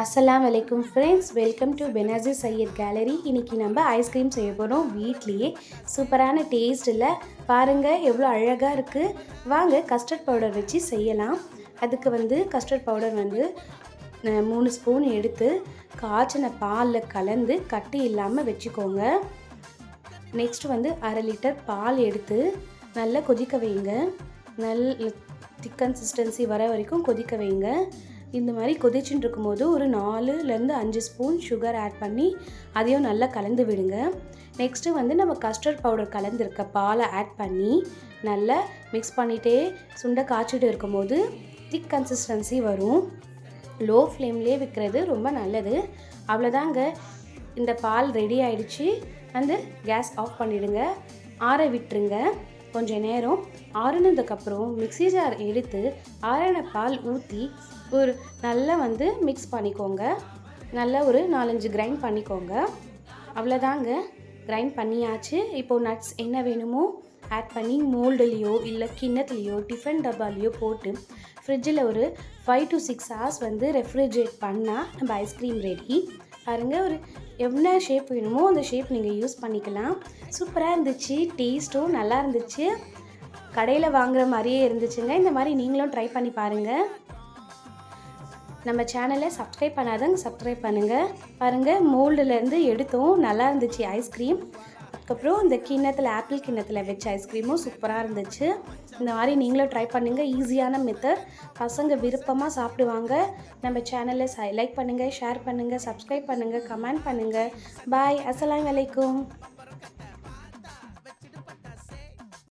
அஸ்ஸலாமு அலைக்கும் friends, welcome to Benazir Syed gallery. இன்றைக்கி நம்ம ஐஸ்கிரீம் செய்ய போகிறோம். வீட்லேயே சூப்பரான டேஸ்ட்டில் பாருங்கள் எவ்வளோ அழகாக இருக்குது. வாங்க கஸ்டர்ட் பவுடர் வச்சு செய்யலாம். அதுக்கு கஸ்டர்ட் பவுடர் 3 ஸ்பூன் எடுத்து காய்ச்சின பாலில் கலந்து கட்டி இல்லாமல் வச்சுக்கோங்க. நெக்ஸ்ட் 1/2 லிட்டர் பால் எடுத்து நல்லா கொதிக்க வைங்க. திக் கன்சிஸ்டன்சி வர வரைக்கும் கொதிக்க வைங்க. இந்த மாதிரி கொதிச்சுட்டு இருக்கும்போது ஒரு 4லேருந்து 5 ஸ்பூன் சுகர் ஆட் பண்ணி அதையும் நல்லா கலந்து விடுங்க. நெக்ஸ்ட்டு நம்ம கஸ்டர்ட் பவுடர் கலந்துருக்க பாலை ஆட் பண்ணி நல்லா மிக்ஸ் பண்ணிகிட்டே சுண்டை காய்ச்சிட்டு இருக்கும்போது திக் கன்சிஸ்டன்சி வரும். லோ ஃப்ளேம்லேயே விற்கிறது ரொம்ப நல்லது. அவ்வளோதாங்க, இந்த பால் ரெடி ஆகிடுச்சு. கேஸ் ஆஃப் பண்ணிவிடுங்க, ஆற விட்டுருங்க. கொஞ்சம் நேரம் ஆறுனதுக்கப்புறம் மிக்ஸி ஜார் எடுத்து ஆறின பால் ஊற்றி ஒரு நல்லா மிக்ஸ் பண்ணிக்கோங்க. நல்லா ஒரு 4-5 கிரைண்ட் பண்ணிக்கோங்க. அவ்வளோதாங்க, கிரைண்ட் பண்ணியாச்சு. இப்போது நட்ஸ் என்ன வேணுமோ ஆட் பண்ணி மோல்டுலேயோ இல்லை கிண்ணத்துலேயோ டிஃபன் டப்பாலேயோ போட்டு ஃப்ரிட்ஜில் ஒரு 5 to 6 hours ரெஃப்ரிஜரேட் பண்ணால் நம்ம ஐஸ்கிரீம் ரெடி. பாருங்கள், ஒரு என்ன ஷேப் வேணுமோ அந்த ஷேப் நீங்கள் யூஸ் பண்ணிக்கலாம். சூப்பராக இருந்துச்சு, டேஸ்ட்டும் நல்லா இருந்துச்சு. கடையில் வாங்குகிற மாதிரியே இருந்துச்சுங்க. இந்த மாதிரி நீங்களும் ட்ரை பண்ணி பாருங்கள். நம்ம சேனலை சப்ஸ்கிரைப் பண்ணாதவங்க சப்ஸ்கிரைப் பண்ணுங்கள். பாருங்கள், மோல்டுலேருந்து எடுத்தோம், நல்லா இருந்துச்சு ஐஸ்கிரீம். அதுக்கப்புறம் இந்த கிண்ணத்தில் ஆப்பிள் கிண்ணத்தில் வச்ச ஐஸ்கிரீமும் சூப்பராக இருந்துச்சு. இந்த மாதிரி நீங்களும் ட்ரை பண்ணுங்கள். ஈஸியான மெத்தட், பசங்க விருப்பமாக சாப்பிடுவாங்க. நம்ம சேனலை லைக் பண்ணுங்கள், ஷேர் பண்ணுங்கள், சப்ஸ்கிரைப் பண்ணுங்கள், கமெண்ட் பண்ணுங்கள். பாய். அஸ்ஸலாமு அலைக்கும்.